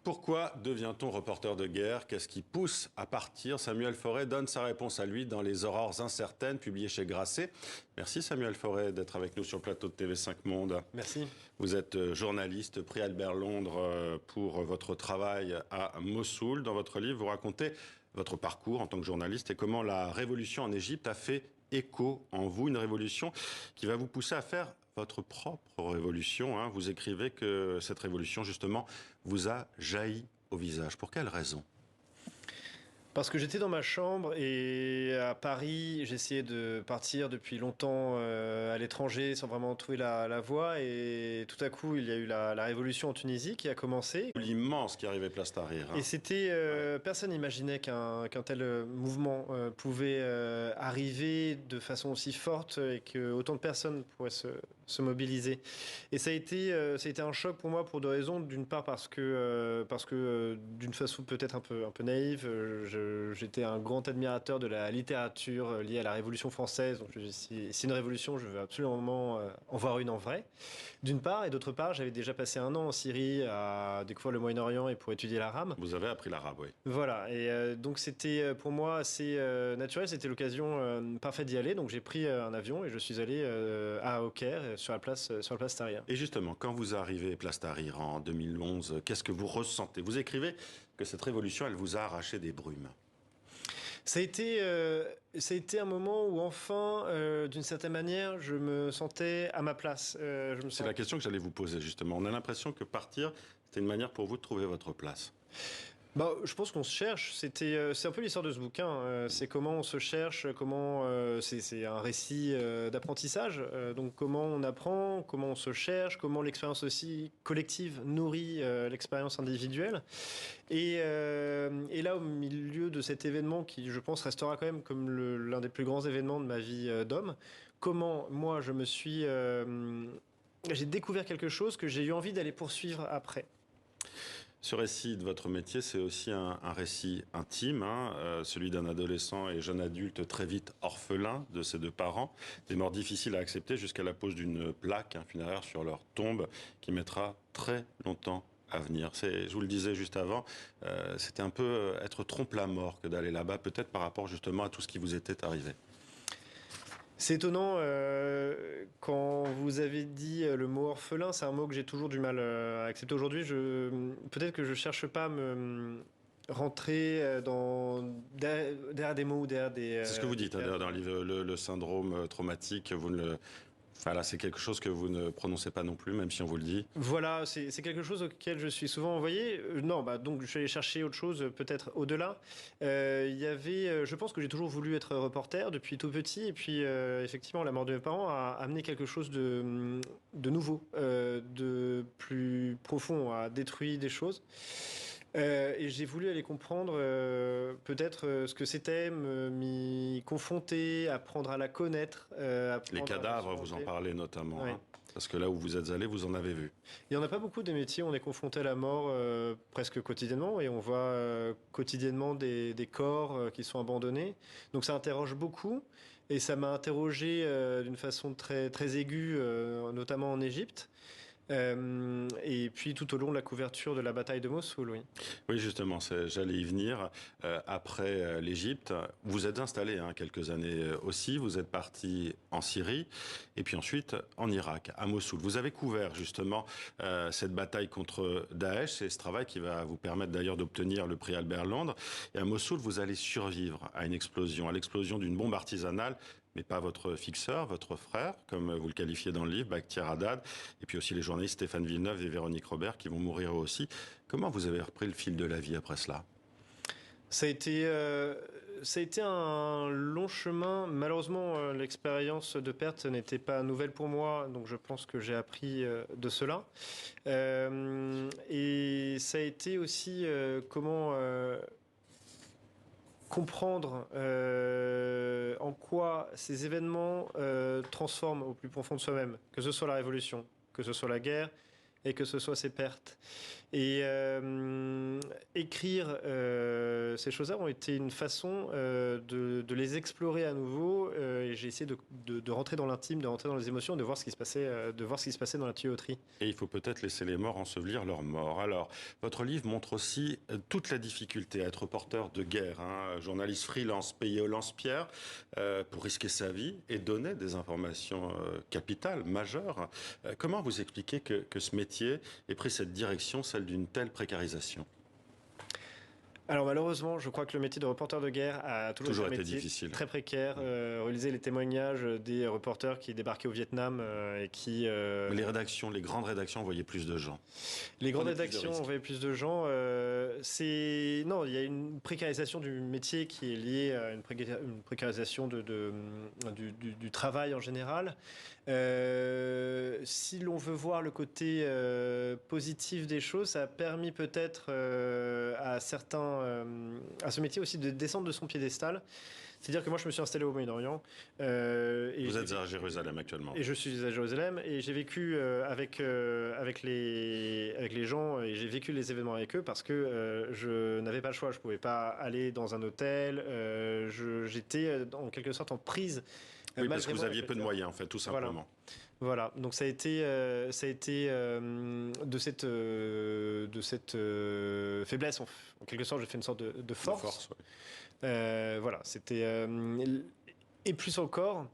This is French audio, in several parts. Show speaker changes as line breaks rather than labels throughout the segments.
Pourquoi devient-on reporter de guerre? Qu'est-ce qui pousse à partir? Samuel Forêt donne sa réponse à lui dans Les Aurores incertaines, publié chez Grasset. Merci Samuel Forêt d'être avec nous sur le plateau de TV5 Monde.
Merci.
Vous êtes journaliste, prix Albert Londres pour votre travail à Mossoul. Dans votre livre, vous racontez votre parcours en tant que journaliste et comment la révolution en Égypte a fait écho en vous, une révolution qui va vous pousser à faire votre propre révolution. Vous écrivez que cette révolution, justement, vous a jailli au visage. Pour quelle raison ?
Parce que j'étais dans ma chambre et à Paris, j'essayais de partir depuis longtemps à l'étranger sans vraiment trouver la voie. Et tout à coup, il y a eu la révolution en Tunisie qui a commencé.
L'immense qui arrivait place Tahrir.
Et c'était... Personne n'imaginait qu'un tel mouvement pouvait arriver de façon aussi forte et que autant de personnes pourraient se mobiliser. Et ça a été un choc pour moi pour deux raisons. D'une part parce que d'une façon peut-être un peu naïve, j'étais un grand admirateur de la littérature liée à la Révolution française. Donc, si c'est une révolution, je veux absolument en voir une en vrai. D'une part, et d'autre part, j'avais déjà passé un an en Syrie à découvrir le Moyen-Orient et pour étudier l'arabe.
Vous avez appris l'arabe, oui.
Voilà, et donc c'était pour moi assez naturel, c'était l'occasion parfaite d'y aller. Donc j'ai pris un avion et je suis allé au Caire, sur la place Tahrir.
Et justement, quand vous arrivez place Tahrir en 2011, qu'est-ce que vous ressentez? Vous écrivez que cette révolution, elle vous a arraché des brumes.
Ça a été un moment où enfin, d'une certaine manière, je me sentais à ma place.
C'est la question que j'allais vous poser, justement. On a l'impression que partir, c'était une manière pour vous de trouver votre place.
Je pense qu'on se cherche. C'est un peu l'histoire de ce bouquin. C'est comment on se cherche, c'est un récit d'apprentissage. Donc comment on apprend, comment on se cherche, comment l'expérience aussi collective nourrit l'expérience individuelle. Et là, au milieu de cet événement qui, je pense, restera quand même comme l'un des plus grands événements de ma vie d'homme, comment moi j'ai découvert quelque chose que j'ai eu envie d'aller poursuivre après.
Ce récit de votre métier, c'est aussi un récit intime, celui d'un adolescent et jeune adulte très vite orphelin de ses deux parents. Des morts difficiles à accepter jusqu'à la pose d'une plaque funéraire sur leur tombe qui mettra très longtemps à venir. Je vous le disais juste avant, c'était un peu être trompe-la-mort que d'aller là-bas, peut-être par rapport justement à tout ce qui vous était arrivé.
C'est étonnant, quand vous avez dit le mot orphelin, c'est un mot que j'ai toujours du mal à accepter aujourd'hui. Peut-être que je cherche pas à me rentrer derrière des mots ou derrière des...
C'est ce que vous dites d'ailleurs dans le livre, le syndrome traumatique, vous ne le... Enfin là, c'est quelque chose que vous ne prononcez pas non plus, même si on vous le dit.
Voilà, c'est quelque chose auquel je suis souvent envoyé. Donc je suis allé chercher autre chose, peut-être au-delà. Je pense que j'ai toujours voulu être reporter depuis tout petit, et puis effectivement, la mort de mes parents a amené quelque chose de nouveau, de plus profond, a détruit des choses. Et j'ai voulu aller comprendre peut-être ce que c'était, m'y confronter, apprendre à la connaître.
Les cadavres, vous en parlez notamment,
oui.
Parce que là où vous êtes allé, vous en avez vu.
Il n'y en a pas beaucoup des métiers où on est confronté à la mort presque quotidiennement, et on voit quotidiennement des corps qui sont abandonnés. Donc ça interroge beaucoup, et ça m'a interrogé d'une façon très, très aiguë, notamment en Égypte. Et puis tout au long de la couverture de la bataille de Mossoul, oui.
Oui, justement, j'allais y venir. Après l'Égypte, vous êtes installé quelques années aussi. Vous êtes parti en Syrie et puis ensuite en Irak, à Mossoul. Vous avez couvert justement cette bataille contre Daesh. C'est ce travail qui va vous permettre d'ailleurs d'obtenir le prix Albert Londres. Et à Mossoul, vous allez survivre à l'explosion d'une bombe artisanale, mais pas votre fixeur, votre frère, comme vous le qualifiez dans le livre, Bakhtiar Haddad, et puis aussi les journalistes Stéphane Villeneuve et Véronique Robert qui vont mourir eux aussi. Comment vous avez repris le fil de la vie après cela ?
Ça a été un long chemin. Malheureusement, l'expérience de perte n'était pas nouvelle pour moi, donc je pense que j'ai appris de cela. Et ça a été aussi comment comprendre en quoi ces événements transforment au plus profond de soi-même, que ce soit la révolution, que ce soit la guerre, et que ce soit ses pertes. Et écrire ces choses-là ont été une façon de les explorer à nouveau. Et j'ai essayé de rentrer dans l'intime, de rentrer dans les émotions, de voir ce qui se passait, dans la tuyauterie.
Et il faut peut-être laisser les morts ensevelir leurs morts. Alors, votre livre montre aussi toute la difficulté à être reporter de guerre, hein, journaliste freelance payé au lance-pierre pour risquer sa vie et donner des informations capitales, majeures. Comment vous expliquez que ce métier ait pris cette direction, celle d'une telle précarisation?
Alors malheureusement, je crois que le métier de reporter de guerre a toujours été un métier
difficile.
très précaire. Relisez les témoignages des reporters qui débarquaient au Vietnam et qui...
Mais les grandes rédactions voyaient plus de gens.
Les grandes rédactions envoyaient plus de gens. Non, il y a une précarisation du métier qui est liée à une précarisation du travail en général. Si l'on veut voir le côté positif des choses, ça a permis peut-être à ce métier aussi de descendre de son piédestal. C'est-à-dire que moi, je me suis installé au Moyen-Orient.
Vous êtes à Jérusalem actuellement.
Et je suis à Jérusalem et j'ai vécu avec les gens et j'ai vécu les événements avec eux parce que je n'avais pas le choix. Je ne pouvais pas aller dans un hôtel. J'étais en quelque sorte en prise.
Oui, parce que vous aviez peu de moyens, en fait, tout simplement.
Voilà. Donc ça a été de cette faiblesse, en quelque sorte, j'ai fait une sorte de force.
De force,
Voilà, c'était et plus encore,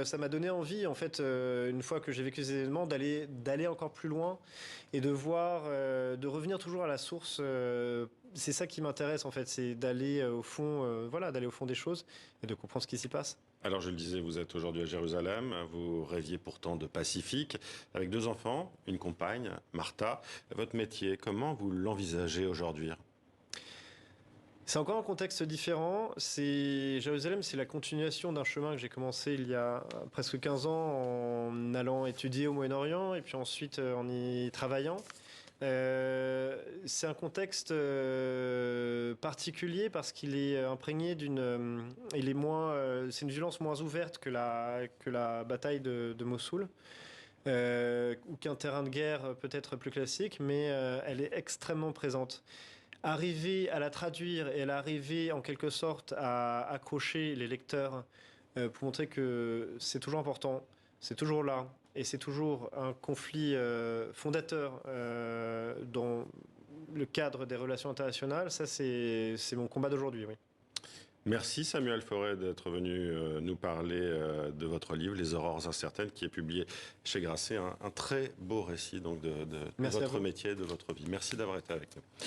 ça m'a donné envie, en fait, une fois que j'ai vécu ces événements, d'aller encore plus loin et de voir, de revenir toujours à la source. C'est ça qui m'intéresse, en fait, c'est d'aller au fond, d'aller au fond des choses et de comprendre ce qui s'y passe.
Alors, je le disais, vous êtes aujourd'hui à Jérusalem. Vous rêviez pourtant de Pacifique, avec 2 enfants, une compagne, Martha. Votre métier, comment vous l'envisagez aujourd'hui?
C'est encore un contexte différent. Jérusalem, c'est la continuation d'un chemin que j'ai commencé il y a presque 15 ans en allant étudier au Moyen-Orient et puis ensuite en y travaillant. C'est un contexte particulier parce qu'il est imprégné c'est une violence moins ouverte que la bataille de Mossoul. Ou qu'un terrain de guerre peut-être plus classique, mais elle est extrêmement présente. Arriver à la traduire et arriver en quelque sorte à accrocher les lecteurs pour montrer que c'est toujours important, c'est toujours là, et c'est toujours un conflit fondateur dans le cadre des relations internationales, ça c'est mon combat d'aujourd'hui, oui.
Merci Samuel Forêt d'être venu nous parler de votre livre, Les Aurores incertaines, qui est publié chez Grasset. Un très beau récit donc, de votre métier, de votre vie. Merci d'avoir été avec nous.